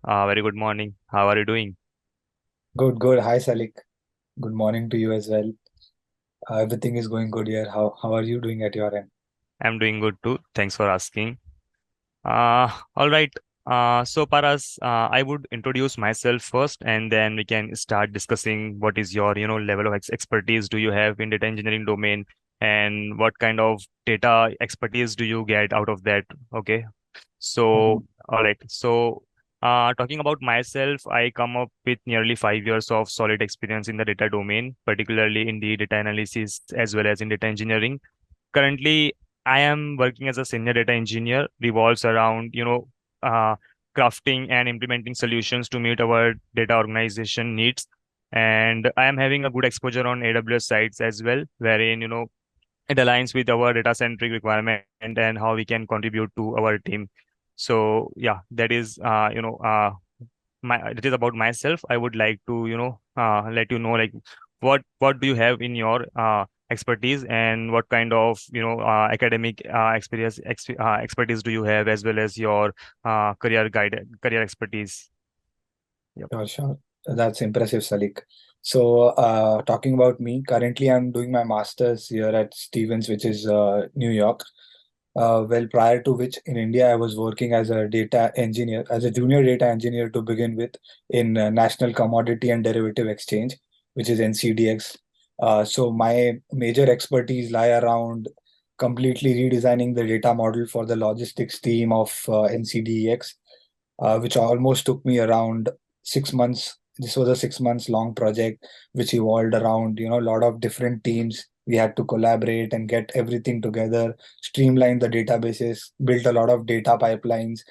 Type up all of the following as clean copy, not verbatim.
Very good morning. How are you doing? Good, good. Hi, Salik. Good morning to you as well. Everything is going good here. How are you doing at your end? I'm doing good too. Thanks for asking. All right. So Paras, I would introduce myself first, and then we can start discussing what is your, level of expertise do you have in data engineering domain, and what kind of data expertise do you get out of that? Okay. Mhm. So, all right. So, talking about myself, I come up with nearly 5 years of solid experience in the data domain, particularly in the data analysis as well as in data engineering. Currently, I am working as a senior data engineer, revolves around, uh, crafting and implementing solutions to meet our data organization needs. And I am having a good exposure on AWS sites as well, wherein, it aligns with our data centric requirement and how we can contribute to our team. So yeah, that is my it is about myself. I would like to let you know, like, what do you have in your expertise, and what kind of academic expertise do you have, as well as your career expertise. Yep. Sure, sure. That's impressive, Salik. So, talking about me, currently I'm doing my master's here at Stevens, which is New York. Well, prior to which in India, I was working as a data engineer, as a junior data engineer to begin with in National Commodity and Derivative Exchange, which is NCDX. So my major expertise lie around completely redesigning the data model for the logistics team of NCDEX, which almost took me around 6 months. This was a 6 months long project, which evolved around, a lot of different teams. We had to collaborate and get everything together, streamline the databases, built a lot of data pipelines,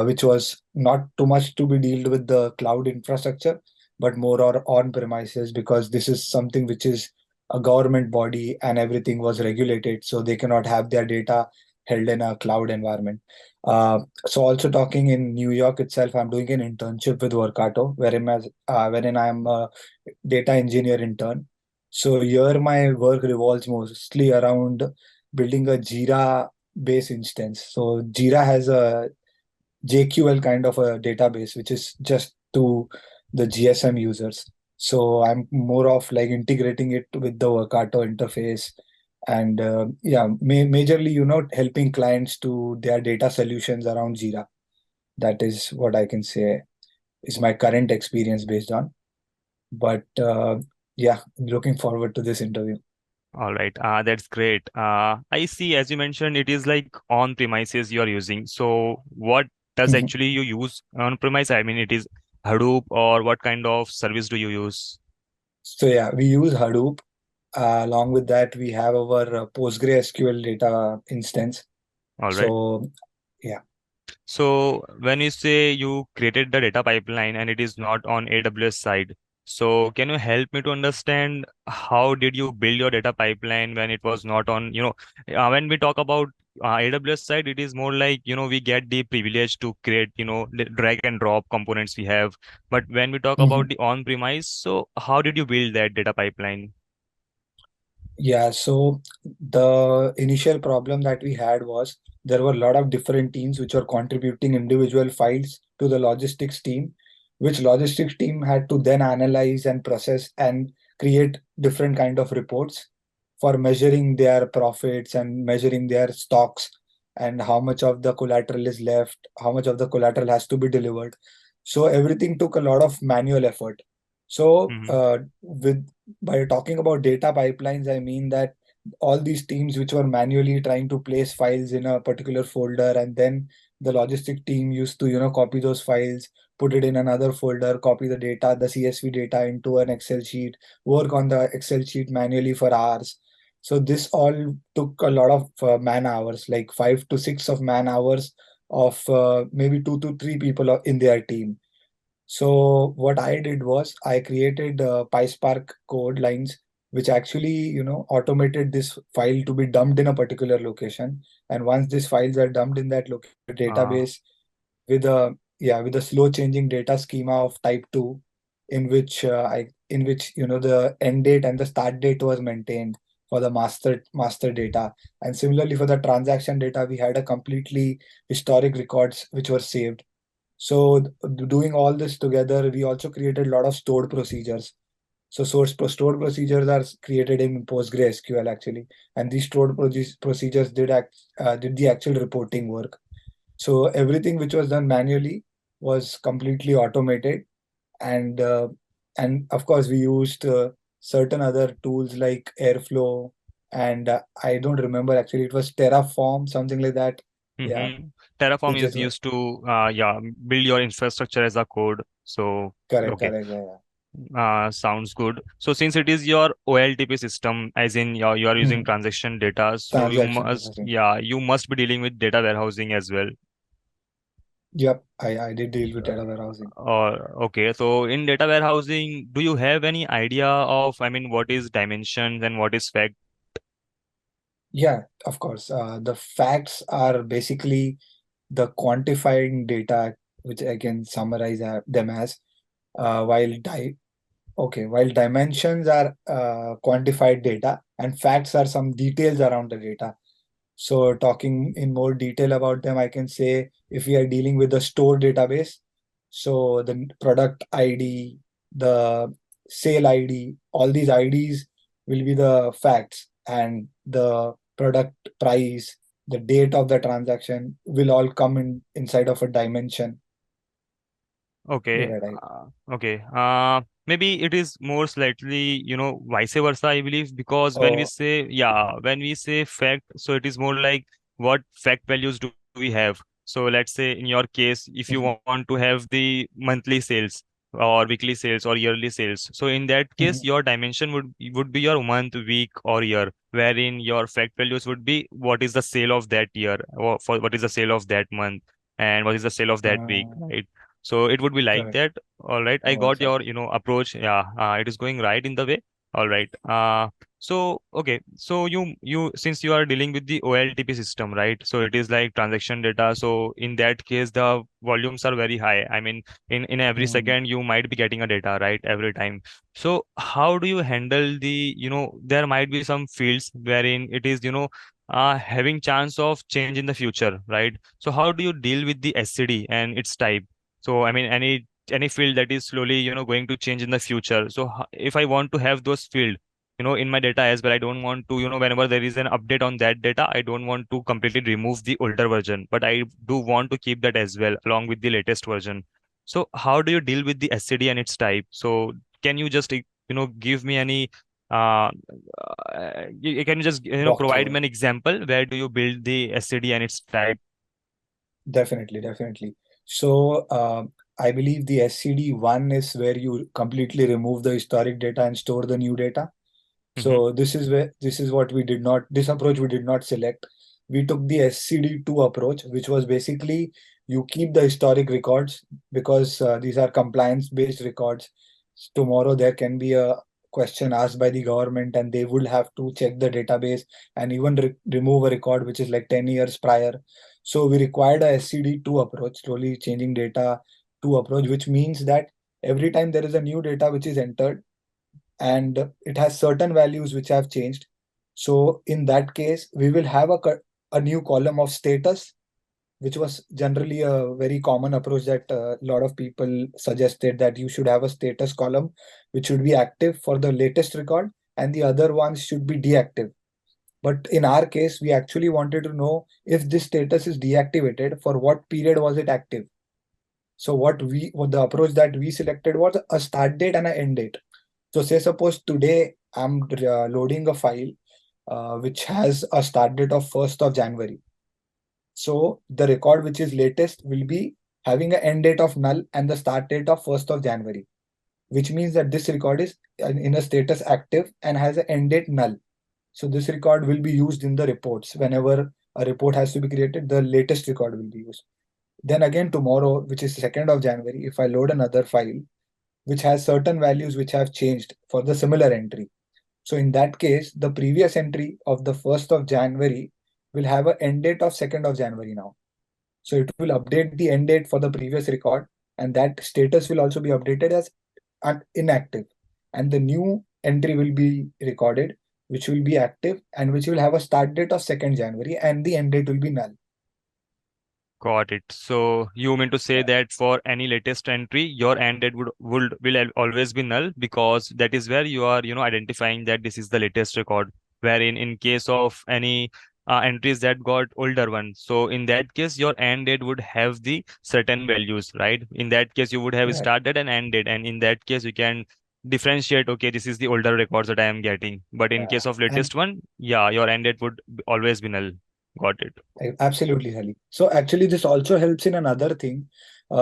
which was not too much to be dealt with the cloud infrastructure, but more on premises, because this is something which is a government body and everything was regulated, so they cannot have their data held in a cloud environment. So also talking in New York itself, I'm doing an internship with Workato, wherein I'm a data engineer intern. So here my work revolves mostly around building a Jira base instance. So Jira has a JQL kind of a database, which is just to the GSM users. So I'm more of like integrating it with the Workato interface, and majorly, helping clients to their data solutions around Jira. That is what I can say is my current experience based on. But yeah, looking forward to this interview. All right, that's great. I see, as you mentioned, it is like on premises you are using. So, what does Mhm. actually you use on premise? I mean, it is Hadoop, or what kind of service do you use? So yeah, we use Hadoop. Along with that, we have our PostgreSQL data instance. All right. So yeah. So, when you say you created the data pipeline and it is not on AWS side, so can you help me to understand how did you build your data pipeline when it was not on, when we talk about AWS side, it is more like, we get the privilege to create, the drag and drop components we have. But when we talk about Mhm. the on-premise, so how did you build that data pipeline? Yeah, so the initial problem that we had was there were a lot of different teams which were contributing individual files to the logistics team, which logistics team had to then analyze and process and create different kind of reports for measuring their profits and measuring their stocks and how much of the collateral is left, how much of the collateral has to be delivered. So everything took a lot of manual effort. So Mm-hmm. with by talking about data pipelines, I mean that all these teams which were manually trying to place files in a particular folder, and then the logistic team used to, copy those files, put it in another folder, copy the data, the CSV data into an Excel sheet, work on the Excel sheet manually for hours. So this all took a lot of man hours, like 5 to 6 of man hours of maybe 2 to 3 people in their team. So what I did was I created PySpark code lines, which actually, automated this file to be dumped in a particular location. And once these files are dumped in that Uh, database with a slow changing data schema of type 2, in which, the end date and the start date was maintained for the master data. And similarly for the transaction data, we had a completely historic records which were saved. So doing all this together, we also created a lot of stored procedures. So stored procedures are created in PostgreSQL actually, and these stored procedures did the actual reporting work. So everything which was done manually was completely automated, and of course we used certain other tools like Airflow, and I don't remember actually, it was Terraform, something like that. Yeah, Mm-hmm. Terraform which is is used to build your infrastructure as a code. So correct, okay, correct. Yeah, sounds good. So since it is your OLTP system, as in you are yeah. using transaction data, so Transaction processing. you must be dealing with data warehousing as well. Yep, I did deal with data warehousing. Or okay, so in data warehousing, do you have any idea of, I mean, what is dimensions and what is fact? Yeah, of course. The facts are basically the quantifying data, which I can summarize them as, while while dimensions are quantified data and facts are some details around the data. So talking in more detail about them, I can say if we are dealing with the store database, so the product ID, the sale ID, all these IDs will be the facts, and the product price, the date of the transaction will all come in inside of a dimension. Okay. Yeah, right. Okay. Maybe it is more slightly, vice versa, I believe, because Oh, when we say fact, so it is more like what fact values do we have? So let's say in your case, if you mhm, want to have the monthly sales or weekly sales or yearly sales, so in that case, mhm, your dimension would be your month, week, or year, wherein your fact values would be what is the sale of that year, or for what is the sale of that month, and what is the sale of that week, uh, right? So it would be like correct. that. All right. I Oh, got your, exactly. approach. Yeah. It is going right in the way. All right. So okay. So since you are dealing with the OLTP system, right? So it is like transaction data. So in that case, the volumes are very high. I mean, in every Hmm. second, you might be getting a data, right? Every time. So how do you handle there might be some fields wherein it is, having chance of change in the future, right? So how do you deal with the SCD and its type? So I mean, any field that is slowly, going to change in the future. So if I want to have those field, in my data as well, I don't want to, whenever there is an update on that data, I don't want to completely remove the older version, but I do want to keep that as well along with the latest version. So how do you deal with the SCD and its type? So can you just, give me any can you just, Walk provide through me it. an example where do you build the SCD and its type? Definitely, definitely. So, I believe the SCD1 is where you completely remove the historic data and store the new data. Mm-hmm. So this is what we did not, this approach we did not select. We took the SCD2 approach, which was basically you keep the historic records because these are compliance based records. Tomorrow there can be a question asked by the government and they would have to check the database and even remove a record which is like 10 years prior. So we required a SCD2 approach, slowly changing data to approach, which means that every time there is a new data which is entered, and it has certain values which have changed. So in that case, we will have a new column of status, which was generally a very common approach that a lot of people suggested, that you should have a status column which should be active for the latest record and the other ones should be deactive. But in our case, we actually wanted to know if this status is deactivated, for what period was it active. So what the approach that we selected was a start date and an end date. So say suppose today I'm loading a file which has a start date of 1st of January. So the record which is latest will be having an end date of null and the start date of 1st of January, which means that this record is in a status active and has an end date null. So this record will be used in the reports. Whenever a report has to be created, the latest record will be used. Then again tomorrow, which is 2nd of January, if I load another file which has certain values which have changed for the similar entry. So in that case, the previous entry of the 1st of January will have an end date of 2nd of January now. So it will update the end date for the previous record, and that status will also be updated as inactive. And the new entry will be recorded, which will be active and which will have a start date of 2nd January, and the end date will be null. Got it. So you mean to say that for any latest entry, your end date would will always be null, because that is where you are, identifying that this is the latest record. Wherein in case of any entries that got older one, so in that case your end date would have the certain values, right? In that case you would have Right. started and end date, and in that case you can differentiate. Okay, this is the older records that I am getting. But in Yeah. case of And latest one, yeah, your end date would always be null. Got it. absolutely, Sally. So actually, this also helps in another thing.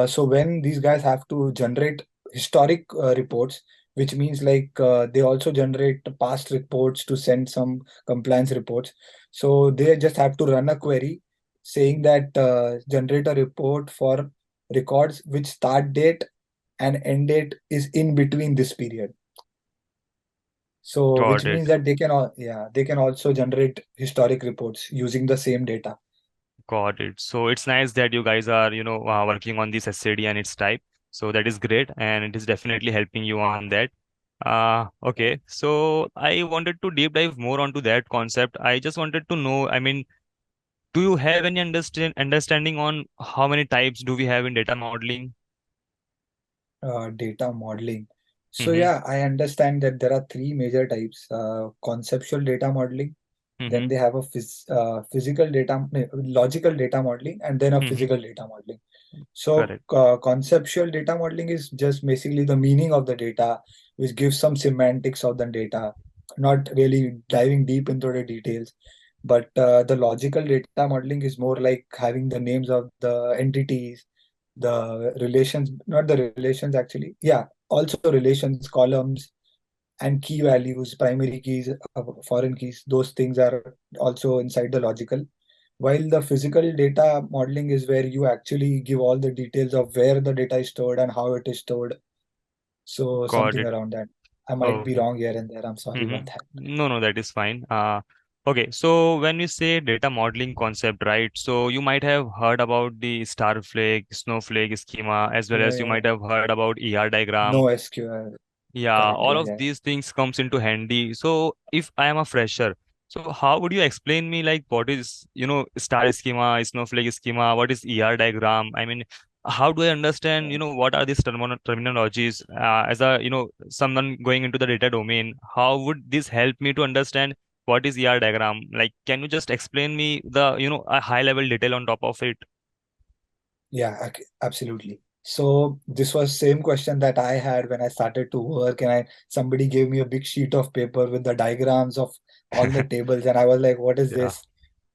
So when these guys have to generate historic reports, which means like they also generate past reports to send some compliance reports. So they just have to run a query saying that generate a report for records which start date and end date is in between this period. So which Got means it. that they can also generate historic reports using the same data. Got it. So it's nice that you guys are, working on this SAD and its type. So that is great, and it is definitely helping you on that. Okay. So I wanted to deep dive more onto that concept. I just wanted to know, I mean, do you have any understanding on how many types do we have in data modeling? Data modeling. So Mm-hmm. yeah, I understand that there are three major types. Conceptual data modeling, Mm-hmm. then they have a physical data, no, logical data modeling, and then a Mm-hmm. physical data modeling. So Correct. conceptual data modeling is just basically the meaning of the data, which gives some semantics of the data, not really diving deep into the details. But the logical data modeling is more like having the names of the entities, the relations, not the relations actually. Yeah, also relations, columns, and key values, primary keys, foreign keys. Those things are also inside the logical. While the physical data modeling is where you actually give all the details of where the data is stored and how it is stored. So Got something it. around that. I might be Okay. wrong here and there. I'm sorry Mm-hmm. about that. No, no, that is fine. Okay, so when we say data modeling concept, right? So you might have heard about the star flake, snowflake schema, as well Yeah, as you yeah, yeah. might have heard about ER diagram. No SQL. Yeah, Correct. all Yeah, of yeah. these things comes into handy. So if I am a fresher, so how would you explain me like what is, star schema, snowflake schema, what is ER diagram? I mean, how do I understand, what are these terminologies as a, someone going into the data domain? How would this help me to understand what is ER diagram? Like, can you just explain me the, a high level detail on top of it? Yeah, okay, absolutely. So this was same question that I had when I started to work, and somebody gave me a big sheet of paper with the diagrams of all the tables, and I was like, "What is Yeah, this?"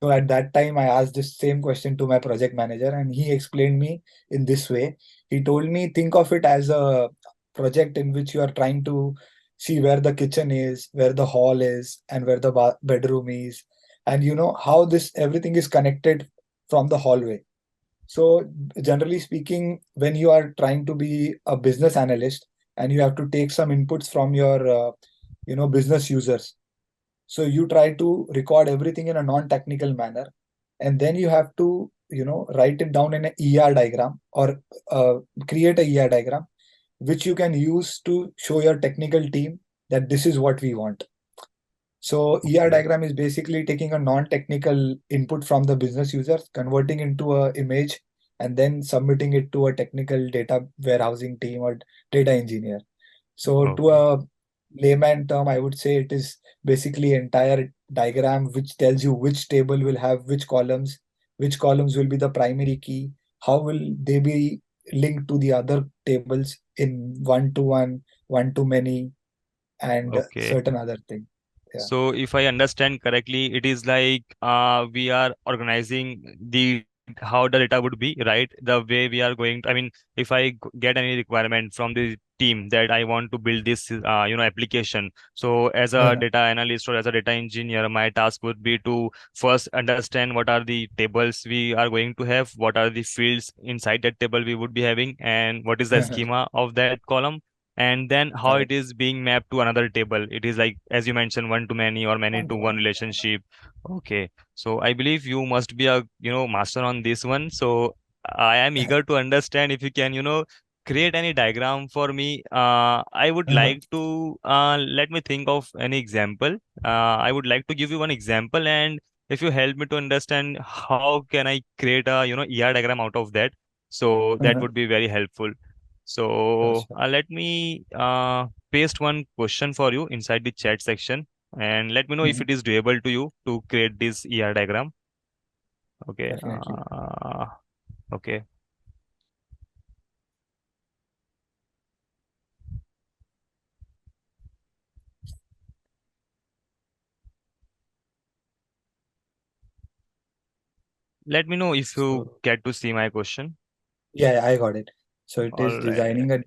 So at that time, I asked this same question to my project manager, and he explained me in this way. He told me, think of it as a project in which you are trying to see where the kitchen is, where the hall is, and where the bedroom is, and you know how this everything is connected from the hallway. So generally speaking, when you are trying to be a business analyst and you have to take some inputs from your business users, so you try to record everything in a non-technical manner, and then you have to write it down in an ER diagram or create a ER diagram which you can use to show your technical team that this is what we want. So ER okay, diagram is basically taking a non-technical input from the business users, converting into a image, and then submitting it to a technical data warehousing team or data engineer. So to okay, a layman term, I would say it is basically entire diagram which tells you which table will have which columns will be the primary key, how will they be linked to the other tables in one to one, one to many, and okay. certain other thing. Yeah. So if I understand correctly, it is like we are organizing the how the data would be, right? The way we are going. I mean, if I get any requirement from the team that I want to build this, application. So as a data analyst or as a data engineer, my task would be to first understand what are the tables we are going to have, what are the fields inside that table we would be having, and what is the schema of that column, and then how it Correct. is being mapped to another table. It is like, as you mentioned, one to many or many One to to one one. relationship. Okay, so I believe you must be a, master on this one. So I am eager to understand if you can, create any diagram for me. I would like to let me think of any example. I would like to give you one example, and if you help me to understand how can I create a ER diagram out of that, so that Uh-huh. would be very helpful. Sure, So sure. let me paste one question for you inside the chat section, and let me know if Mhm. it is doable to you to create this ER diagram. Okay. Definitely. Okay. Let me know if you So get to see my question. yeah, I got it. So it is All right. designing a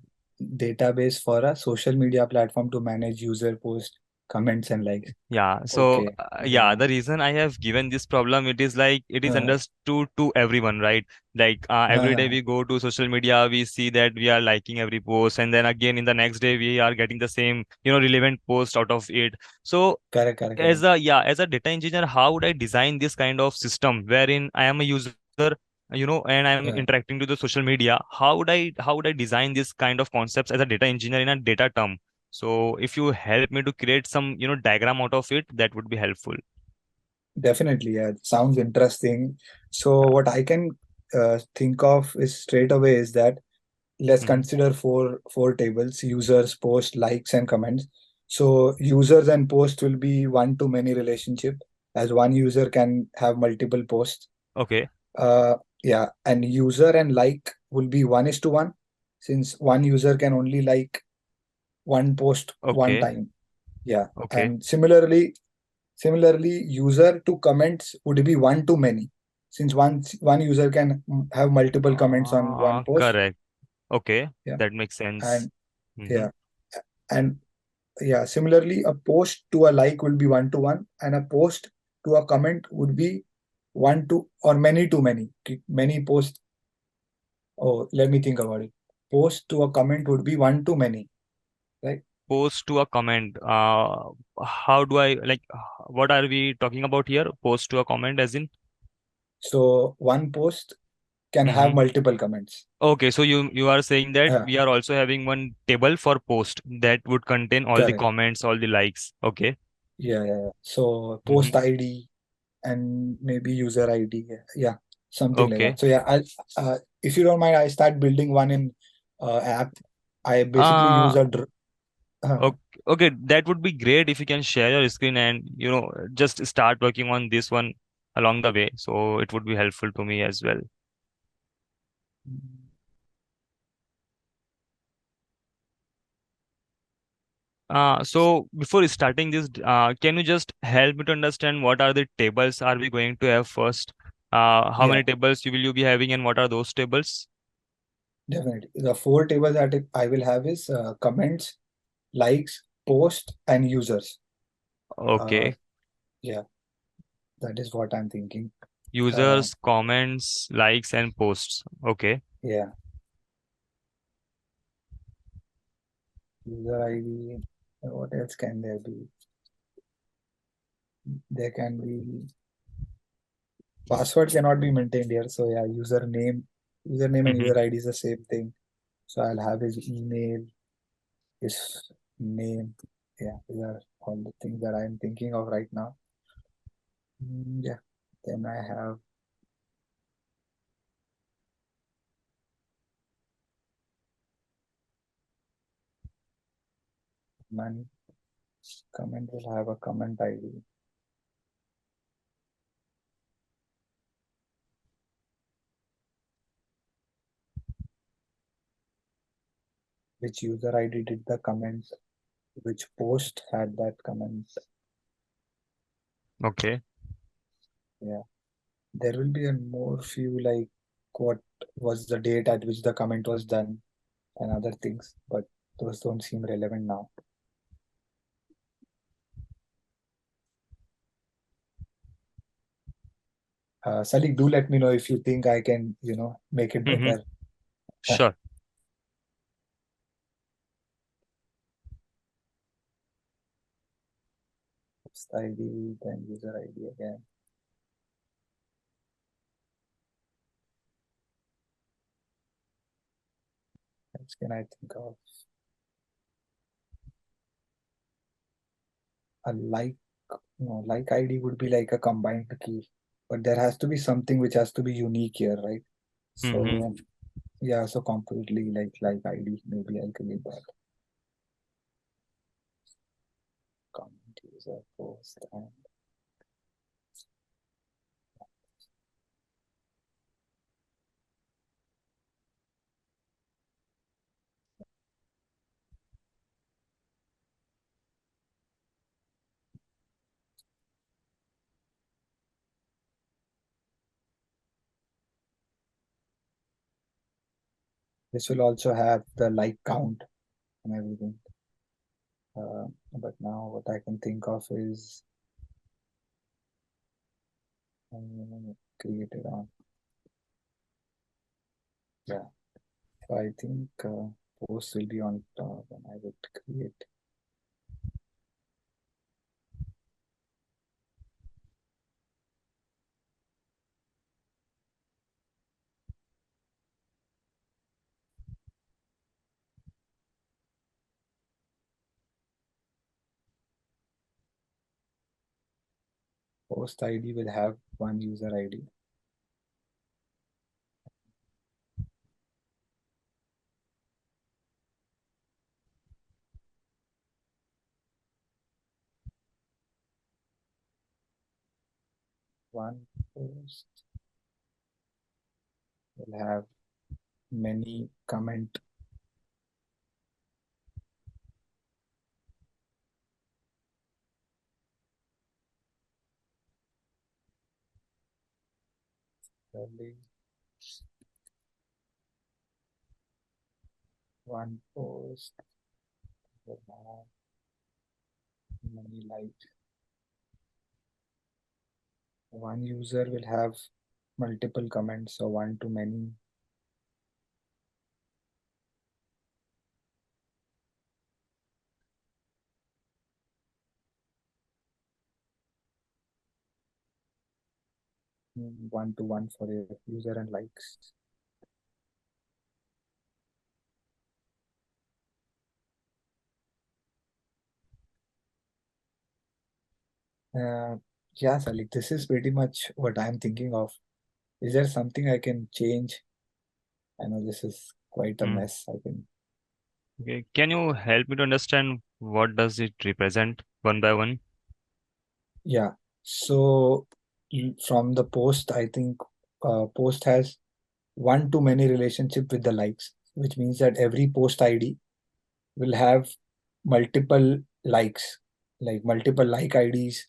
database for a social media platform to manage user posts, comments, and likes. Yeah, so Okay. yeah, Yeah. the reason I have given this problem, it is like it is Uh, understood to everyone, right? Like every day uh, we go to social media, we see that we are liking every post, and then again in the next day we are getting the same, relevant post out of it. So correct, correct, correct. as a data engineer, how would I design this kind of system wherein I am a user, and I am Yeah, interacting to the social media? How would I design this kind of concepts as a data engineer in a data term? So if you help me to create some, diagram out of it, that would be helpful. definitely. Yeah, sounds interesting. So what I can think of is straight away is that let's Mm-hmm. consider four tables: users, post, likes, and comments. So users and post will be one to many relationship, as one user can have multiple posts. Okay. Uh, yeah, and user and like will be 1:1, since one user can only like one post one Okay. time. Yeah, Okay. and similarly, user to comments would be one to many, since one user can have multiple comments on one post. Correct. Okay. Yeah, That makes sense. and Mm-hmm. yeah, and yeah, similarly, a post to a like will be 1:1, and a post to a comment would be one to or many to many. Many posts. Oh, let me think about it. Post to a comment would be one to many, right? Post to a comment. How do I like? What are we talking about here? Post to a comment, as in? So one post can have Mm-hmm. multiple comments. Okay, so you are saying that Uh, we are also having one table for post that would contain all the correct. comments, all the likes. Okay. Yeah, yeah, yeah. So Mm-hmm. post ID and maybe user ID. Yeah, yeah, something like Okay. that. So yeah, if you don't mind, I start building one in app. I basically use Uh, a okay, okay, that would be great if you can share your screen and just start working on this one along the way. So it would be helpful to me as well. So before starting this, can you just help me to understand what are the tables are we going to have first? How yeah, many tables will you be having and what are those tables? definitely. The four tables that I will have is comments, likes, post, and users. Uh, Okay. yeah, that is what I'm thinking. Uh, Users, comments, likes, and posts. Okay. yeah, user ID. What else can there be? There can be password cannot be maintained here. So yeah, username and Mm-hmm. user ID is the same thing. So I'll have his email, his name. Yeah, these are all the things that I'm thinking of right now. Yeah. Then I have one comment will have a comment ID. Which user ID did the comment? Which post had that comment? Okay. Yeah. There will be a more few like what was the date at which the comment was done and other things, but those don't seem relevant now. Salik, do let me know if you think I can, make it Mm-hmm. better. Sure. Post ID, then user ID again. What else can I think of? A like. No, like ID would be like a combined key, but there has to be something which has to be unique here, right? Mm-hmm. So yeah, so completely like ID, maybe I'll create that. Comment user post and this will also have the like count and everything. But now what I can think of is created on. Yeah, so I think post will be on top and I would create. Post ID will have one user ID. One post will have many comment. Only one post will have many likes. One user will have multiple comments, so one to many. One to one for a user and likes. Yeah, Salik, this is pretty much what I'm thinking of. Is there something I can change? I know this is quite a Mm. mess. I can. Okay. Can you help me to understand what does it represent one by one? Yeah. So from the post, I think post has one to many relationship with the likes, which means that every post ID will have multiple likes, like multiple like IDs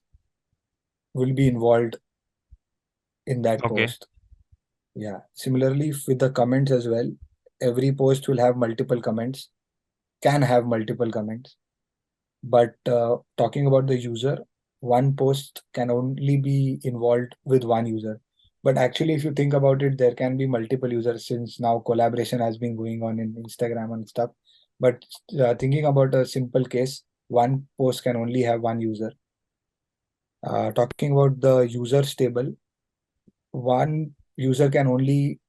will be involved in that Okay. post. Yeah. Similarly, with the comments as well, every post will have multiple comments, can have multiple comments. But talking about the user, one post can only be involved with one user. But actually, if you think about it, there can be multiple users since now collaboration has been going on in Instagram and stuff. But thinking about a simple case, one post can only have one user. Talking about the users table, one user can only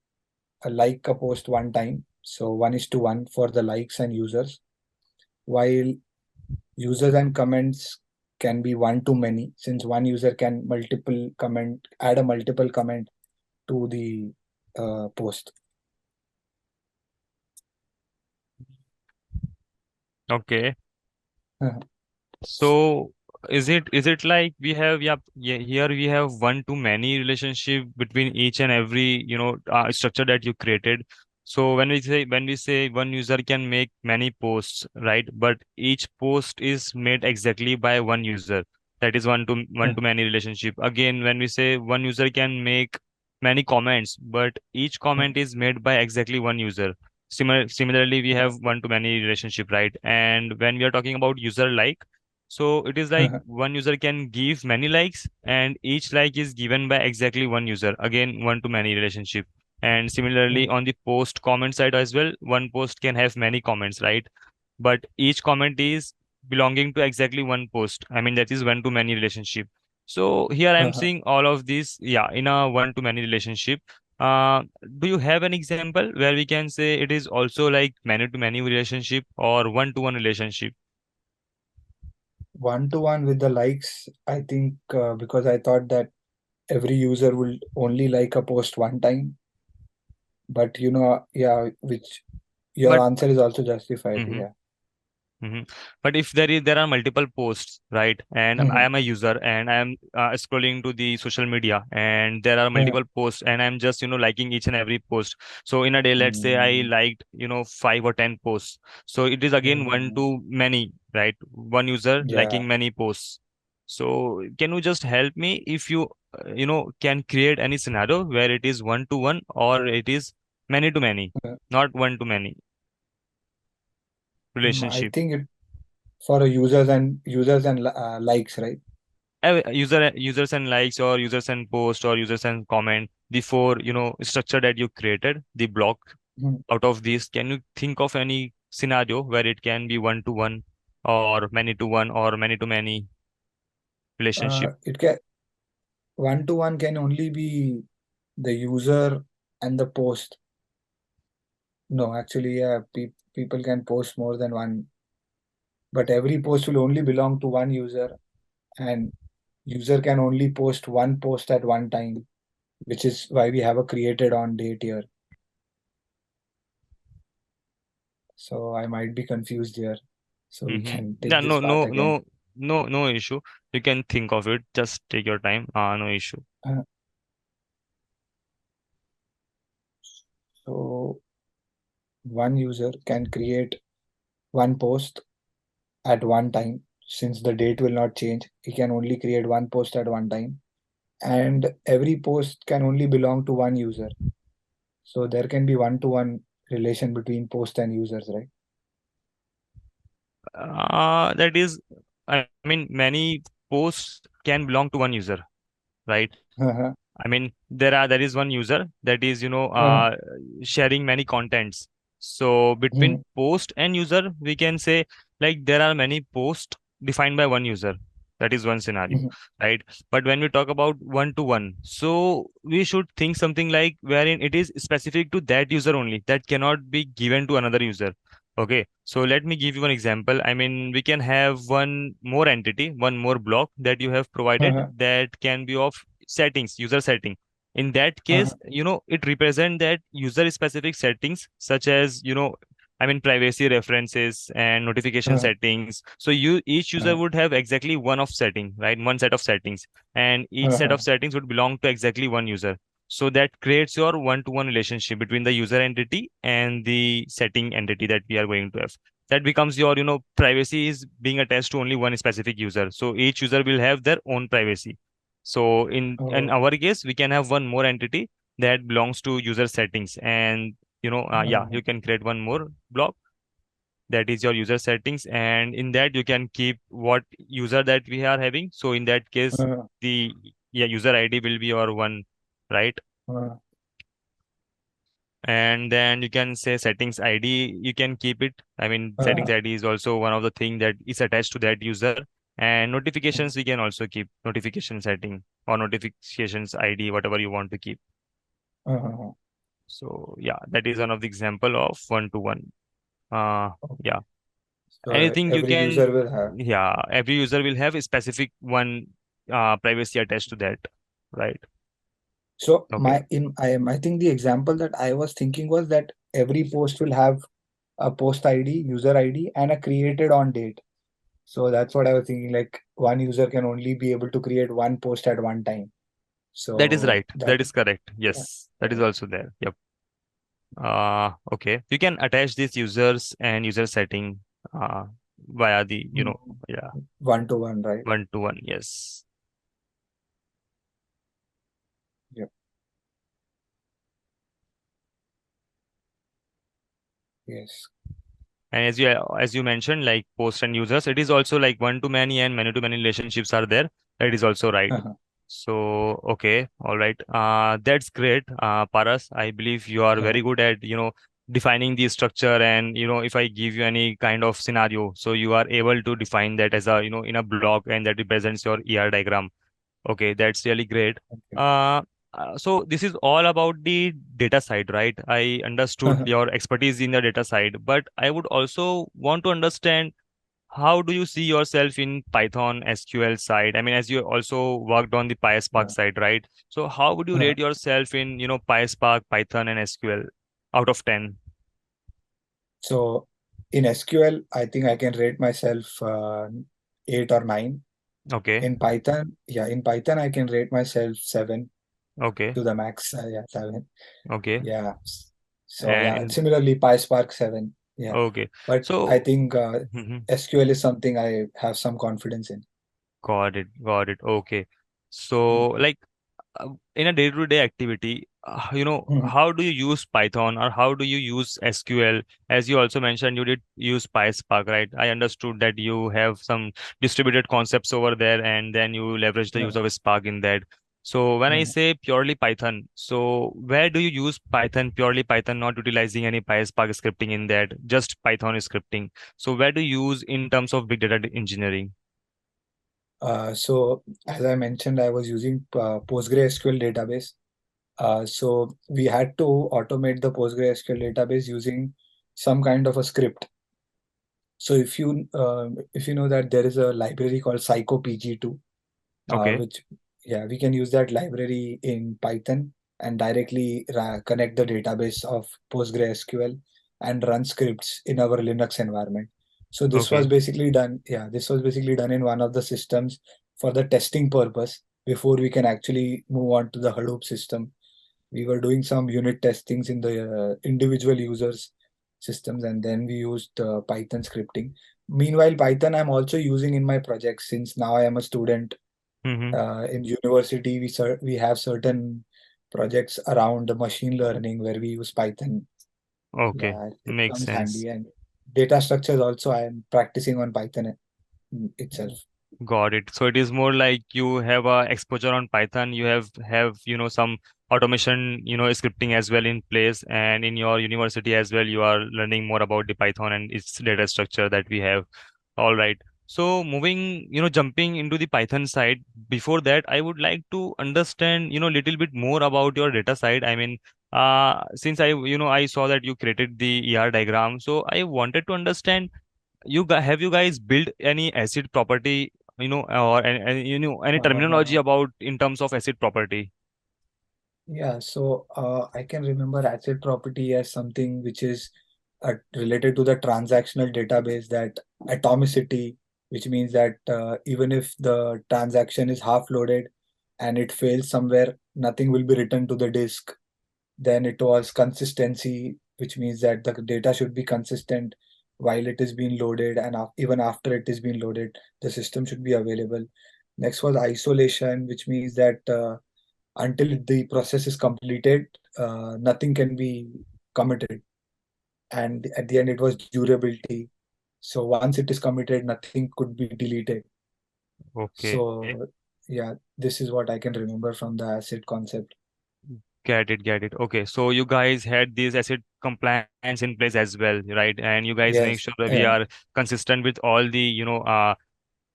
like a post one time. So 1:1 for the likes and users, while users and comments can be one to many since one user can add a multiple comment to the post. Okay. Uh, So is it like we have, yeah, here we have one to many relationship between each and every structure that you created. So when we say one user can make many posts, right? But each post is made exactly by one user. That is one to many relationship. Again, when we say one user can make many comments, but each comment is made by exactly one user. Similarly, we have one to many relationship, right? And when we are talking about user like, so it is like one user can give many likes, and each like is given by exactly one user. Again, one to many relationship. And similarly, on the post comment side as well, one post can have many comments, right? But each comment is belonging to exactly one post. I mean, that is one to many relationship. So here I'm seeing all of this, yeah, in a one to many relationship. Uh, do you have an example where we can say it is also like many to many relationship or one to one relationship? one-to-one with the likes, I think because I thought that every user will only like a post one time. But yeah, which your But answer is also justified. mhm. Yeah. hmm But if there are multiple posts, right, and I Mhm. am a user and I am scrolling to the social media and there are Mhm. multiple posts and I'm just liking each and every post. So in a day, let's say I Mhm. liked 5 or 10 posts. So it is again one Mhm. to many, right? One user Yeah. liking many posts. So can you just help me if you can create any scenario where it is one to one or it is many to many, Uh, not one to many I relationship? think it for a users and likes, right? Users and likes or users and post or users and comment the four structure that you created the block. Mhm. Out of these, can you think of any scenario where it can be one to one or many to one or many to many relationship? It can one-to-one can only be the user and the post. No, actually, yeah, people can post more than one, but every post will only belong to one user, and user can only post one post at one time, which is why we have a created on date here. So I might be confused here. So we Mm-hmm. can Yeah, take this no part no again. no no issue. You can think of it, just take your time. No issue. Uh, so one user can create one post at one time. Since the date will not change, he can only create one post at one time. And every post can only belong to one user. So there can be one-to-one relation between post and users, right? That is, I mean, many posts can belong to one user, right? Uh-huh. I mean, there is one user that is, Uh, sharing many contents. So between mhm, post and user, we can say like there are many posts defined by one user. That is one scenario, mhm, right? But when we talk about one to one, so we should think something like wherein it is specific to that user only, that cannot be given to another user. Okay, so let me give you an example. I mean, we can have one more entity, one more block that you have provided uh-huh, that can be of settings, user setting. In that case, uh-huh, it represent that user specific settings such as I mean privacy references and notification uh-huh, settings. So you each user uh-huh, would have exactly one of setting, right? One set of settings, and each set uh-huh. of settings would belong to exactly one user. So that creates your one-to-one relationship between the user entity and the setting entity that we are going to have. That becomes your privacy is being attached to only one specific user, so each user will have their own privacy. So in Oh, our case, we can have one more entity that belongs to user settings, and yeah, uh-huh, you can create one more block that is your user settings, and in that you can keep what user that we are having. So in that case, uh-huh, the yeah user ID will be your one, right? uh-huh, And then you can say settings ID, you can keep it. I mean, settings uh-huh, ID is also one of the thing that is attached to that user. And notifications, we can also keep notification setting or notifications ID, whatever you want to keep. uh-huh. So yeah, that is one of the example of one to one. Uh, Okay. yeah. So Anything you every can, user will have. yeah, every user will have a specific one privacy attached to that, right? So Okay. I think the example that I was thinking was that every post will have a post ID, user ID, and a created on date. So that's what I was thinking. Like one user can only be able to create one post at one time. That is So right. that That is correct. yeah, Yes, that is yeah. also there. Yep. Okay. You can attach these users and user setting via the, Mm, yeah, one-to-one, right? one to one. Yes. Yep. Yes. And as you mentioned, like post and users, it is also like one to many and many to many relationships are there. That is also right. Uh-huh. So okay, all right. That's great, Paras. I believe you are Uh-huh. very good at defining the structure, and if I give you any kind of scenario, so you are able to define that as a in a block, and that represents your ER diagram. Okay, that's really great. Okay. Uh, so this is all about the data side, right? I understood Uh-huh. your expertise in the data side, but I would also want to understand how do you see yourself in Python SQL side? I mean, as you also worked on the PySpark Yeah. side, right? So how would you Uh, rate yourself in, PySpark, Python, and SQL out of 10? so in SQL, I think I can rate myself 8 or 9. Okay, In Python, I can rate myself 7 okay, to the max. Yeah, 7. okay. Yeah. So And yeah, in similarly, PySpark 7. Yeah. okay, But I so think mhm, SQL is something I have some confidence in. got it, got it. Okay, so like in a day-to-day activity, Mhm. how do you use Python or how do you use SQL? As you also mentioned, you did use PySpark, right? I understood that you have some distributed concepts over there and then you leverage the use Yeah. of Spark in that. So when I Yeah. say purely Python, so where do you use Python, purely Python, not utilizing any PySpark scripting in that, just Python scripting? So where do you use in terms of big data engineering? So as I mentioned, I was using PostgreSQL database. So we had to automate the PostgreSQL database using some kind of a script. So if you know that there is a library called 𝐶ICO-PG2, Okay, which yeah, we can use that library in Python and directly connect the database of PostgreSQL and run scripts in our Linux environment. So this was okay. basically done. Yeah, this was basically done in one of the systems for the testing purpose before we can actually move on to the Hadoop system. We were doing some unit testings in the individual users systems, and then we used Python scripting. Meanwhile, Python I'm also using in my projects since now I am a student Mm-hmm. in university. We have certain projects around the machine learning where we use Python. Okay, Yeah, it makes comes sense. handy. And data structures also I am practicing on Python itself. Got it. So it is more like you have a exposure on Python. You have some automation, scripting as well in place, and in your university as well, you are learning more about the Python and its data structure that we have. All right. So moving, jumping into the Python side, before that, I would like to understand, little bit more about your data side. I mean, since I saw that you created the ER diagram, so I wanted to understand have you guys built any acid property, or any terminology Uh, about in terms of acid property? Yeah, so I can remember asset property as something which is related to the transactional database, that atomicity, which means that even if the transaction is half loaded and it fails somewhere, nothing will be returned to the disk. Then it was consistency, which means that the data should be consistent while it is being loaded, and even after it is being loaded, the system should be available. Next was isolation, which means that until the process is completed, nothing can be committed. And at the end, it was durability. So once it is committed, nothing could be deleted. Okay, So yeah, this is what I can remember from the asset concept. get it. Okay, so you guys had this acid compliance in place as well, right? And you guys make Yes, sure that we yeah, are consistent with all the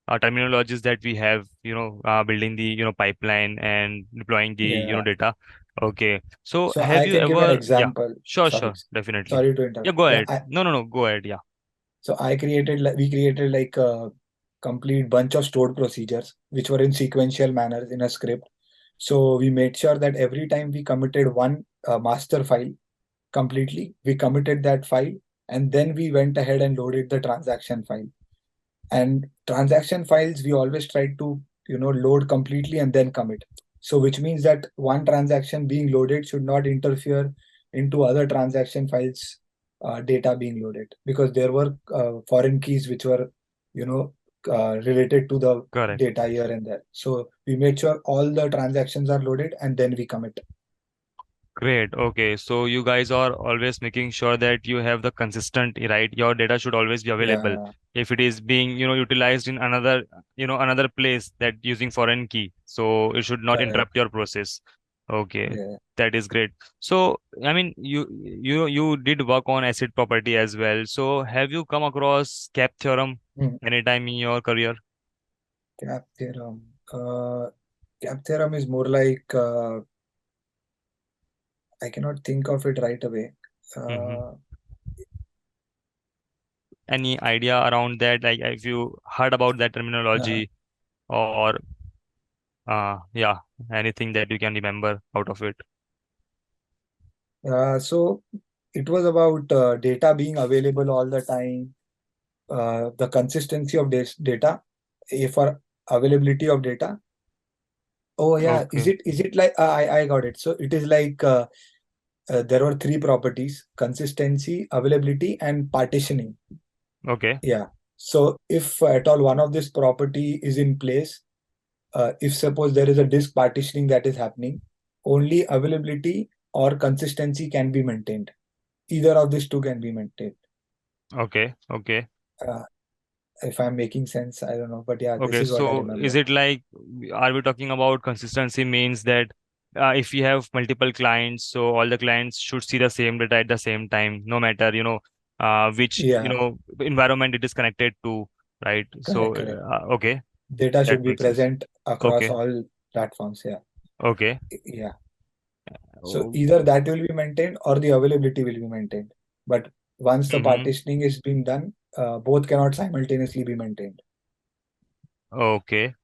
terminologies that we have, building the pipeline and deploying the yeah. data. Okay, so So have I you can give an ever? Yeah, example. sure, Sorry, sure, definitely. sorry to Yeah, interrupt. go Yeah, ahead. No, no, no, go ahead. Yeah. so we created like a complete bunch of stored procedures which were in sequential manner in a script. So we made sure that every time we committed one master file completely, we committed that file, and then we went ahead and loaded the transaction file. And transaction files, we always try to load completely and then commit. So which means that one transaction being loaded should not interfere into other transaction files data being loaded, because there were foreign keys which were you know related to the Correct. data here and there. So we made sure all the transactions are loaded and then we commit. Great. Okay. So you guys are always making sure that you have the consistent, right? Your data should always be available. Yeah, If it is being, utilized in another place that using foreign key, so it should not interrupt correct. your process. Okay. Yeah. That is great. So, I mean, you did work on acid property as well. So have you come across CAP theorem Hmm. anytime in your career? Cap theorem. Cap theorem is more like I cannot think of it right away. Mm-hmm. Uh, any idea around that? Like, if you heard about that Uh, terminology, or yeah, anything that you can remember out of it? so it was about data being available all the time, the consistency of data, for availability of data. Oh yeah, Okay, is it like I got it. So it is like there were three properties: consistency, availability, and partitioning. okay, Yeah. So if at all one of this property is in place, if suppose there is a disk partitioning that is happening, only availability or consistency can be maintained. Either of these two can be maintained. okay, okay. Uh, if I'm making sense, I don't know, but yeah, this Okay, is what I so is remember. it like, are we talking about consistency means that if you have multiple clients, so all the clients should see the same data at the same time, no matter, which, Yeah, environment it is connected to, right? correct, So, correct. okay, Data that should be makes sense. present across Okay, all platforms. Yeah, okay. yeah. So Oh, either that will be maintained or the availability will be maintained. But once the mm-hmm. partitioning is being done, both cannot simultaneously be maintained. Okay.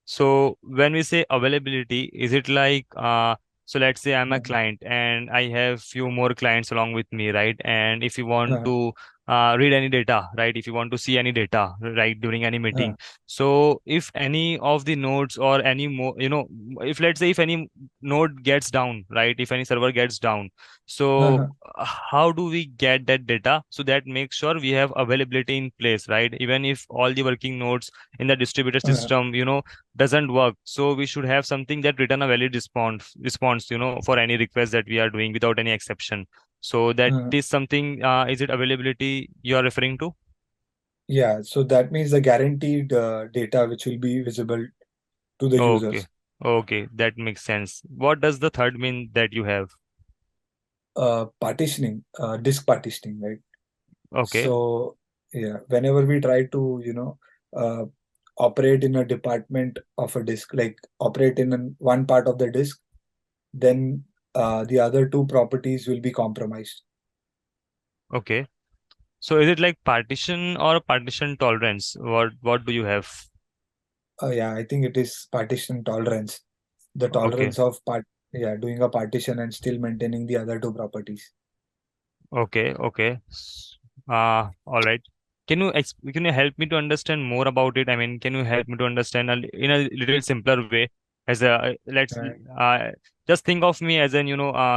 So when we say availability, is it like so let's say I'm a Uh, client and I have few more clients along with me, right? And if you want uh, to read any data, right? If you want to see any data, right, during any uh, meeting. So if any of the nodes or any more, if let's say if any node gets down, right? If any server gets down, so uh, how do we get that data so that makes sure we have availability in place, right? Even if all the working nodes in the distributed uh, system, doesn't work, so we should have something that return a valid response, for any request that we are doing without any exception. So that uh. is something, is it availability you are referring to? Yeah, so that means the guaranteed data which will be visible to the Okay, users. okay, that makes sense. What does the third mean that you have? Partitioning, disk partitioning, right? Okay, So yeah, whenever we try to, uh, operate in a department of a disk, like operate in one part of the disk, then the other two properties will be compromised. okay. So is it like partition or partition tolerance? What do you have? Yeah, I think it is partition tolerance, the Okay, tolerance of yeah, doing a partition and still maintaining the other two properties. okay, okay. All right. Can you help me to understand more about it? I mean, can you help me to understand in a little simpler way? As a let's Uh, uh, just think of me as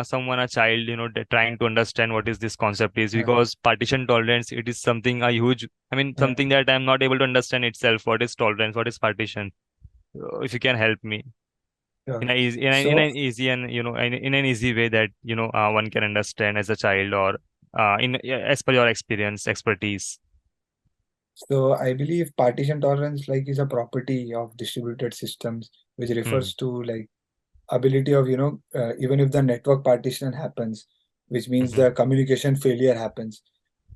someone, a child, trying to understand what is this concept is, uh, because partition tolerance, it is something a huge, I mean, uh, something that I'm not able to understand itself. What is tolerance? What is partition? If you can help me yeah. in a easy, in So an easy and in an easy way that one can understand as a child, or yeah, as per your experience, expertise. So I believe partition tolerance like is a property of distributed systems, which Hmm. refers to like ability of, even if the network partition happens, which means Hmm. the communication failure happens,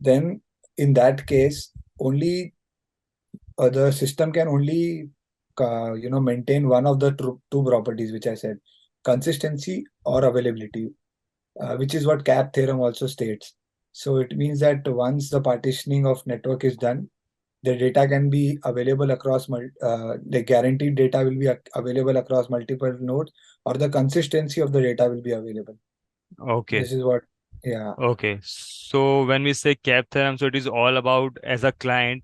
then in that case, only the system can only maintain one of the two properties which I said, consistency or availability, which is what CAP theorem also states. So it means that once the partitioning of network is done, the data can be available across the guaranteed data will be available across multiple nodes, or the consistency of the data will be available. Okay. This is what, yeah, Okay, so when we say cap theorem, so it is all about as a client,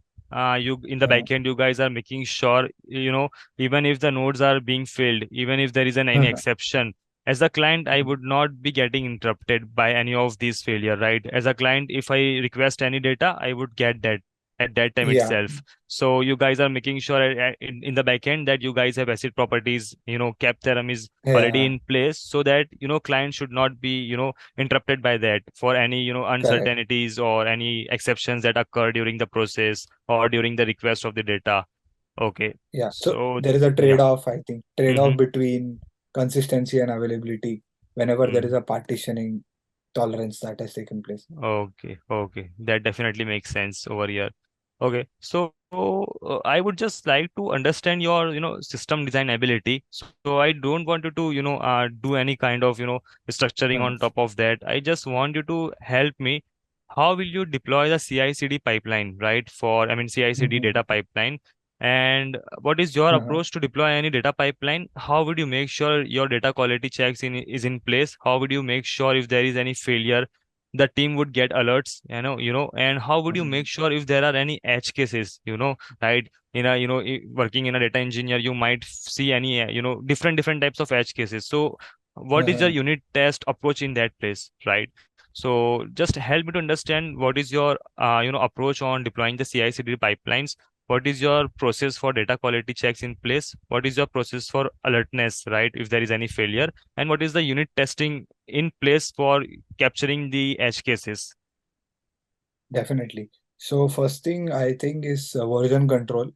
you in the uh, backend, you guys are making sure, even if the nodes are being filled, even if there is any exception, as a client, I would not be getting interrupted by any of these failure, right? As a client, if I request any data, I would get that at that time yeah, itself. So you guys are making sure in the backend that you guys have acid properties, cap theorem is already yeah, in place, so that client should not be interrupted by that for any correct, uncertainties or any exceptions that occur during the process or during the request of the data. Okay, yeah. So so there is a yeah. trade-off, I think, trade-off Mm-hmm. between consistency and availability whenever there is Mm. a partitioning tolerance that has taken place. Okay, okay, that definitely makes sense over here. Okay, so I would just like to understand your system design ability. So I don't want you to do any kind of structuring Uh, on top of that. I just want you to help me. how will you deploy the CI/CD pipeline, right? For, I mean, CI/CD Mhm. data pipeline. And what is your Uh-huh. approach to deploy any data pipeline? How would you make sure your data quality checks is in place? How would you make sure if there is any failure, the team would get alerts, and how would you make Mhm. sure if there are any edge cases, right? Working in a data engineer, you might see any, different types of edge cases. So what is your Uh-huh. unit test approach in that place, right? So just help me to understand what is your approach on deploying the CI/CD pipelines. What is your process for data quality checks in place? What is your process for alertness, right? If there is any failure, and what is the unit testing in place for capturing the edge cases? Definitely. So first thing I think is version control.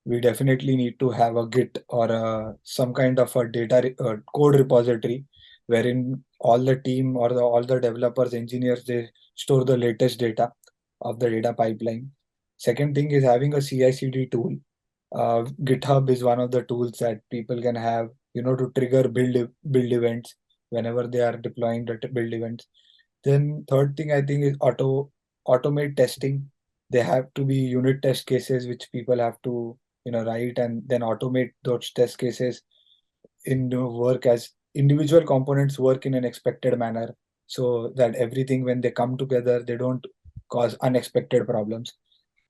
We definitely need to have a Git or some kind of a code repository wherein all the team or all the developers, engineers, they store the latest data of the data pipeline. Second thing is having a CI/CD tool. GitHub is one of the tools that people can have, to trigger build events whenever they are deploying the build events. Then third thing I think is automate testing. There have to be unit test cases which people have to write and then automate those test cases in work as individual components work in an expected manner so that everything when they come together they don't cause unexpected problems.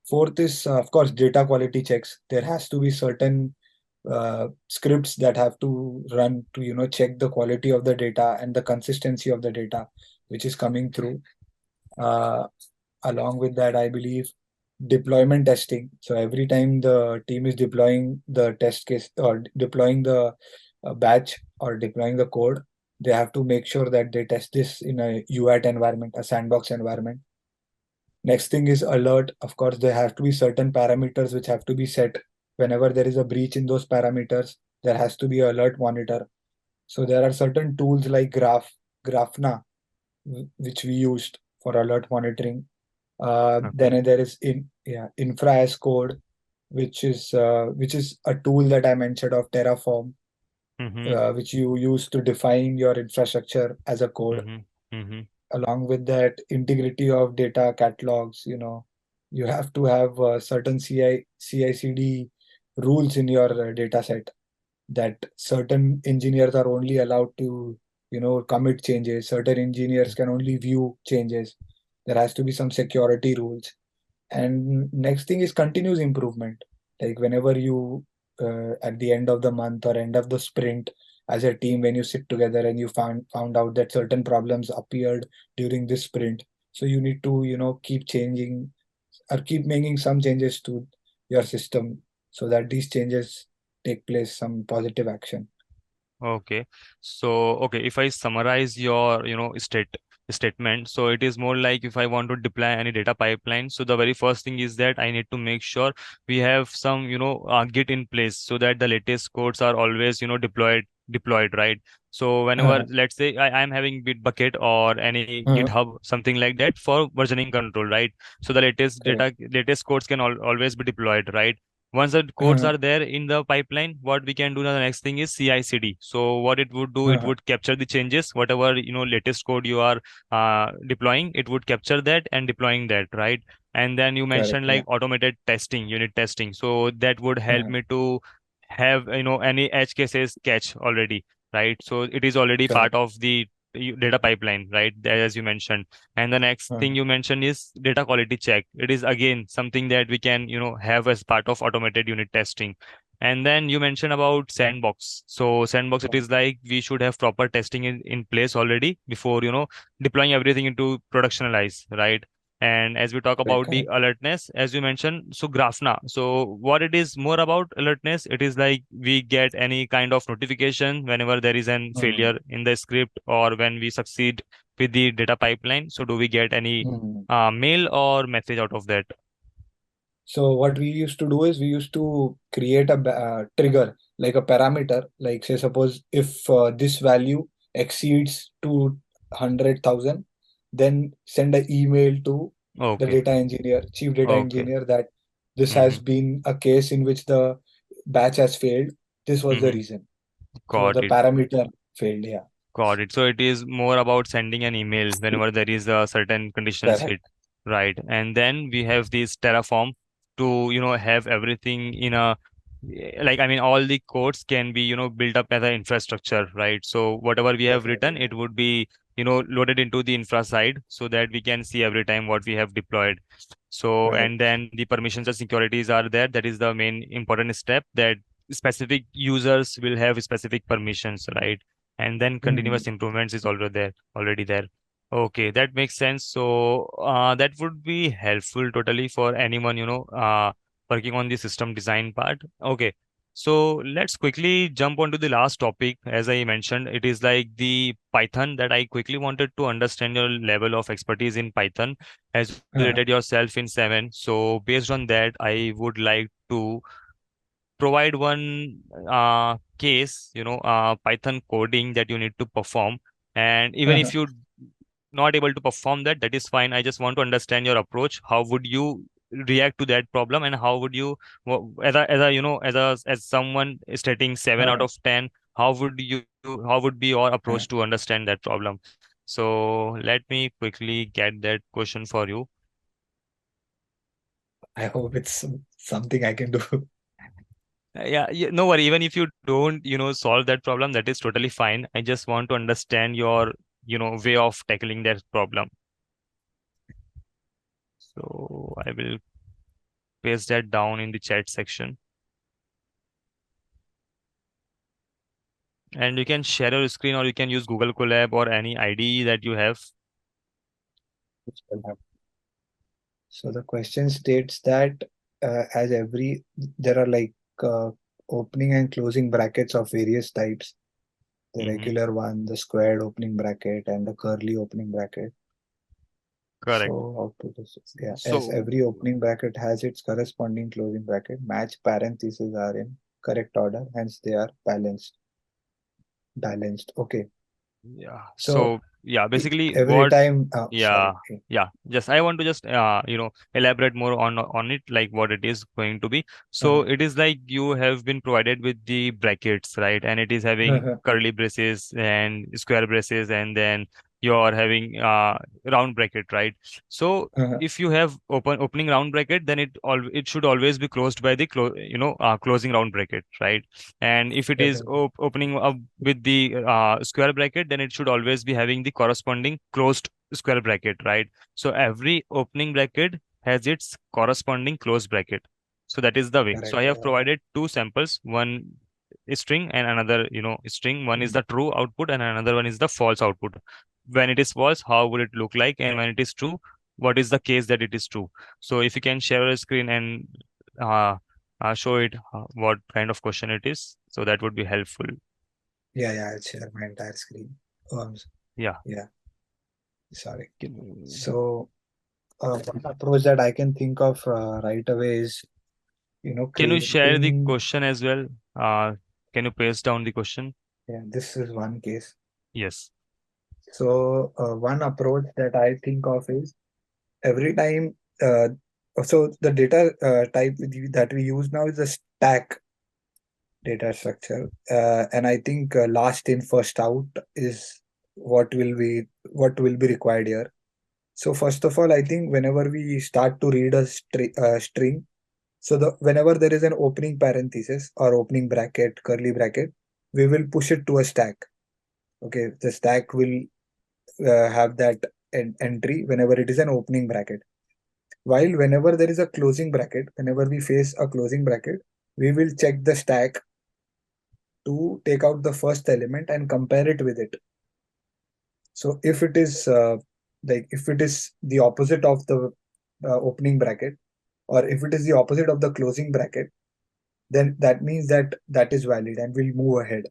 Fourth is of course data quality checks. There has to be certain scripts that have to run to check the quality of the data and the consistency of the data which is coming through. uh, Along with that, I believe deployment testing. So every time the team is deploying the test case or deploying the batch or deploying the code, they have to make sure that they test this in a UAT environment, a sandbox environment. Next thing is alert. Of course, there have to be certain parameters which have to be set. Whenever there is a breach in those parameters, there has to be alert monitor. So there are certain tools like Grafna, which we used for alert monitoring. Okay. Then there is infra as code, which is a tool that I mentioned of Terraform, Mm-hmm. which you use to define your infrastructure as a code. Mm-hmm. Mm-hmm. Along with that, integrity of data catalogs. You have to have certain CI/CD rules in your data set that certain engineers are only allowed to commit changes. Certain engineers can only view changes. There has to be some security rules. And next thing is continuous improvement. Like whenever you, at the end of the month or end of the sprint, as a team, when you sit together and you found out that certain problems appeared during this sprint, so you need to keep changing or keep making some changes to your system so that these changes take place, some positive action. Okay. So, okay, if I summarize your, statement, so it is more like if I want to deploy any data pipeline, so the very first thing is that I need to make sure we have some, Git in place so that the latest codes are always, deployed, right? So whenever, Uh, let's say I am having Bitbucket or any uh, GitHub, something like that for versioning control, right? So the correct. latest codes can always be deployed, right? Once the codes Uh, are there in the pipeline, what we can do now, the next thing is CI/CD. So what it would do, it uh, would capture the changes, whatever latest code you are deploying, it would capture that and deploying that, right? And then you correct. mentioned Yeah. like automated testing, unit testing. So that would help Uh, me to have any edge cases catch already, right? So it is already part correct. of the data pipeline, right? As you mentioned. And the next Uh, thing you mentioned is data quality check. It is again something that we can, have as part of automated unit testing. And then you mentioned about sandbox. So sandbox, it is like we should have proper testing in place already before, deploying everything into productionalize, right? And as we talk correct. about the Correct. alertness, as you mentioned, so Grafna. So what it is more about alertness, it is like we get any kind of notification whenever there is an Mm, failure in the script or when we succeed with the data pipeline. So do we get any mm. mail or message out of that? So what we used to do is we used to create a trigger, like a parameter, like say suppose if this value exceeds to 100,000, then send an email to the Okay. data engineer, chief data Okay. engineer, that this has Mm-hmm. been a case in which the batch has failed. This was the Mm-hmm. reason. So Got the it. parameter failed. Yeah, Got it. So it is more about sending an email whenever there is a certain conditions correct. hit. right? And then we have this Terraform to, have everything in a, like, I mean, all the codes can be, built up as an infrastructure, right? So whatever we have written, Definitely. it would be, loaded into the infra side so that we can see every time what we have deployed. So, Right. and then the permissions and securities are there. That is the main important step, that specific users will have specific permissions, right? And then Hmm. continuous improvements is already there. Okay, that makes sense. So, that would be helpful totally for anyone, working on the system design part. Okay. So let's quickly jump onto the last topic. As I mentioned, it is like the Python, that I quickly wanted to understand your level of expertise in Python as you Uh-huh. rated yourself in 7. So based on that, I would like to provide one case, Python coding that you need to perform. And even Uh-huh. if you not able to perform that, that is fine. I just want to understand your approach. How would you react to that problem, and how would you, as someone stating 7 out Uh-huh. of 10, how would be your Uh-huh. approach to understand that problem? So let me quickly get that question for you. I hope it's something I can do. Yeah, yeah, no worry. Even if you don't, solve that problem, that is totally fine. I just want to understand your, way of tackling that problem. So I will paste that down in the chat section. And you can share your screen, or you can use Google Colab or any IDE that you have. So the question states that as every there are like opening and closing brackets of various types. The Mm-hmm. regular one, the squared opening bracket, and the curly opening bracket. So Correct. how to this? Yeah, as So, every opening bracket has its corresponding closing bracket, match parentheses are in correct order, hence they are balanced. Balanced. Okay. yeah. So So, yeah, basically every what, time, oh, yeah, sorry. Okay. yeah. Just I want to just elaborate more on it, like what it is going to be. Uh, So it is like you have been provided with the brackets, right? And it is having uh, curly braces and square braces, and then you are having round bracket, right? So uh, if you have opening round bracket, then it should always be closed by the closing round bracket, right? And if it is definitely. opening up with the square bracket, then it should always be having the corresponding closed square bracket, right? So every opening bracket has its corresponding closed bracket. So that is the way. So I Correct. have provided two samples, one is string and another, string. One is Mm. the true output and another one is the false output. When it is false, how would it look like? And when it is true, what is the case that it is true? So if you can share your screen and uh, show it what kind of question it is, so that would be helpful. Yeah, yeah, I'll share my entire screen. Oh, Yeah. yeah, sorry. Can, So, one approach that I can think of right away is, can you share the creating. question as well? Uh, can you paste down the question? Yeah, this is one case. Yes. So, one approach that I think of is every time. Uh, so the data type that we use now is a stack data structure, and I think last in first out is what will be required here. So first of all, I think whenever we start to read a string, so whenever there is an opening parenthesis or opening bracket, curly bracket, we will push it to a stack. Okay, the stack will have that entry whenever it is an opening bracket. While whenever there is a closing bracket, whenever we face a closing bracket, we will check the stack to take out the first element and compare it with it. So if it is if it is the opposite of the opening bracket, or if it is the opposite of the closing bracket, then that means that that is valid and we'll move ahead.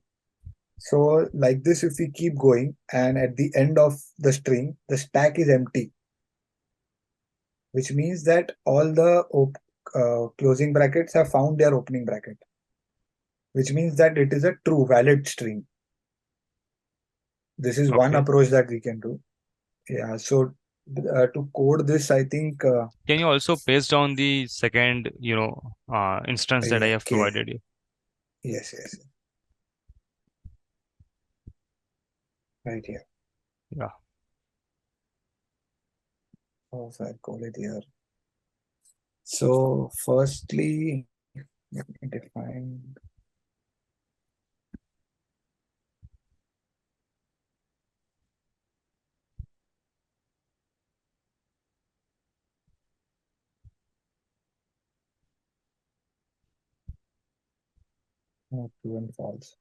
So like this, if we keep going and at the end of the string, the stack is empty, which means that all the closing brackets have found their opening bracket, which means that it is a true valid string. This is one Okay. approach that we can do. Yeah. So to code this, I think Can you also paste down the second, instance that I yeah, have okay. provided you? Yes, yes, right here. Yeah. Oh, so I'll call it here. So, firstly, let me define. True and false.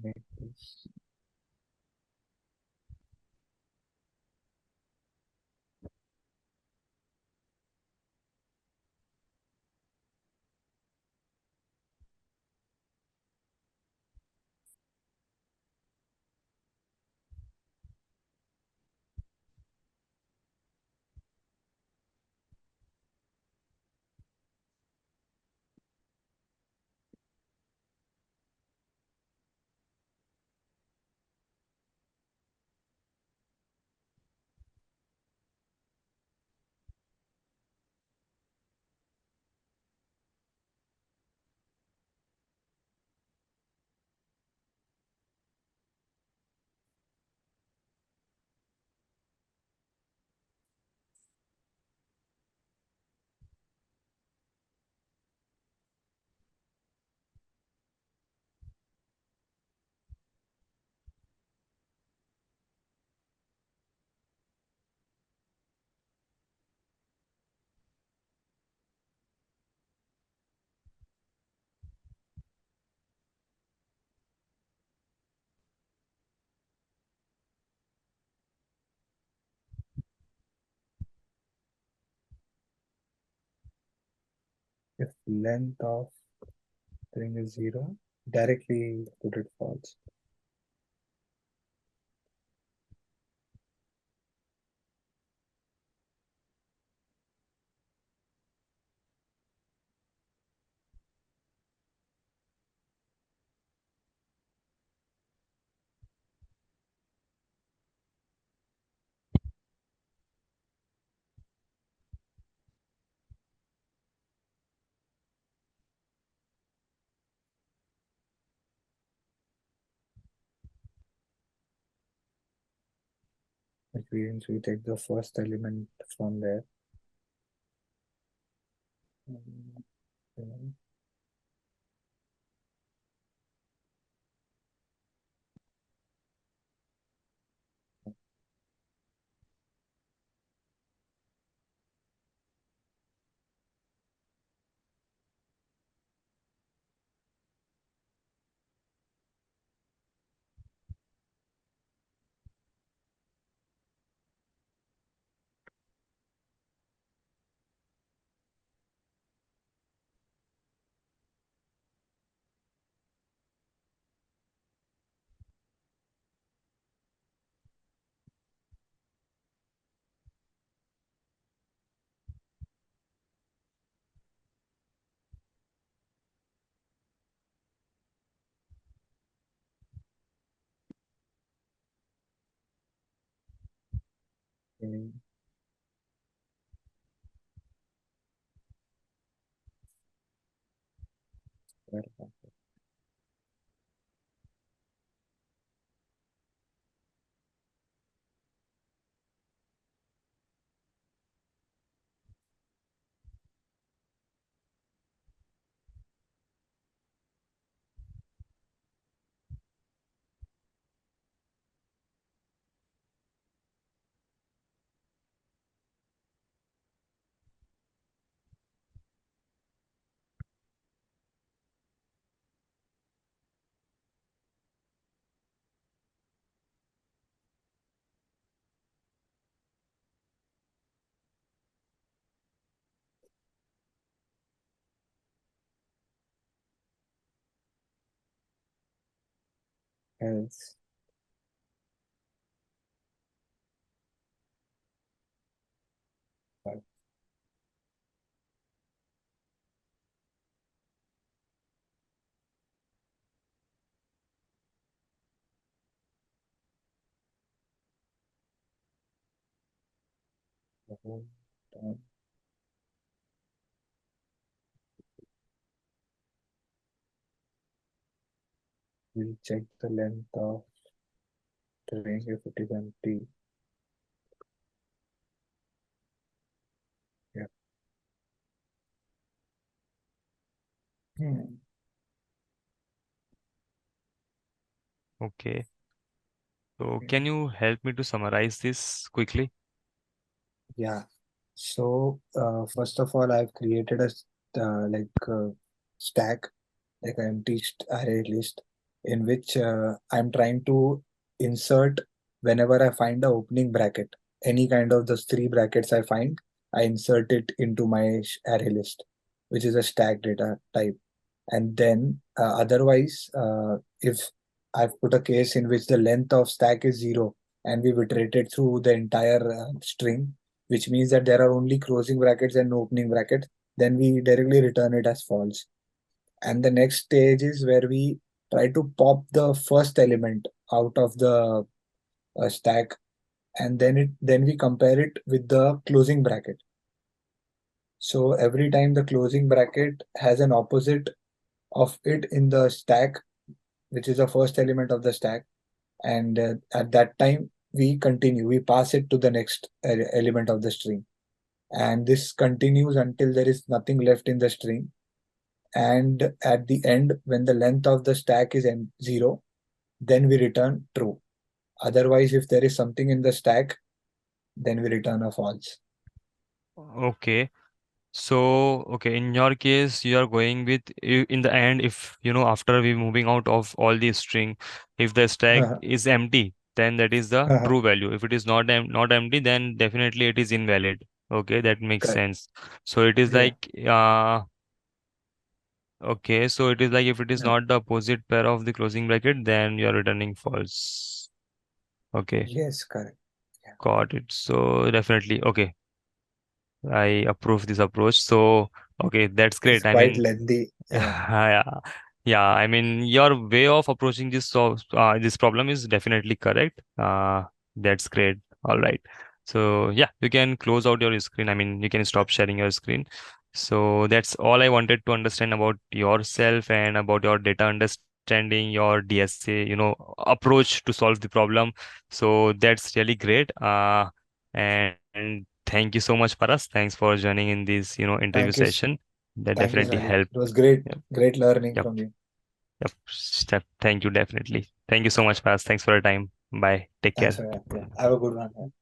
Make this if length of string is 0, directly put it false. Which means we take the first element from there. Okay. Else. But Um, we'll check the length of string if it is empty. Yeah. Hmm. Okay. So Okay. can you help me to summarize this quickly? Yeah. So first of all, I've created a stack, like an empty array list, in which I'm trying to insert whenever I find a opening bracket. Any kind of those three brackets I find, I insert it into my array list, which is a stack data type. And then otherwise, if I've put a case in which the length of stack is 0 and we've iterated through the entire string, which means that there are only closing brackets and no opening brackets, then we directly return it as false. And the next stage is where we try to pop the first element out of the stack, and then we compare it with the closing bracket. So every time the closing bracket has an opposite of it in the stack, which is the first element of the stack, and at that time we pass it to the next element of the string, and this continues until there is nothing left in the string. And at the end, when the length of the stack is 0, then we return true. Otherwise, if there is something in the stack, then we return a false. Okay. So, okay, in your case, you are going with in the end, if after we moving out of all the string, if the stack is empty, then that is the true value. If it is not empty, then definitely it is invalid. Okay, that makes Correct. sense. So it is Yeah. like okay, so it is like if it is not the opposite pair of the closing bracket, then you are returning false. Okay, Yes, correct. Yeah. got it. So definitely, okay, I approve this approach. So okay, that's It's great. I quite mean, lengthy. Yeah. yeah, yeah. I mean, your way of approaching this problem is definitely correct. That's great. All right. So yeah, you can close out your screen. I mean, you can stop sharing your screen. So that's all I wanted to understand about yourself and about your data understanding, your DSA, approach to solve the problem. So that's really great. And thank you so much, Paras. Thanks for joining in this, interview Thank you. session. That Thank you, definitely Salik. helped. It was great, Yep, great learning yep, from you. yep. Thank you, definitely. Thank you so much, Paras. Thanks for your time. Bye. Take Thanks care. for that. Yeah. Have a good one.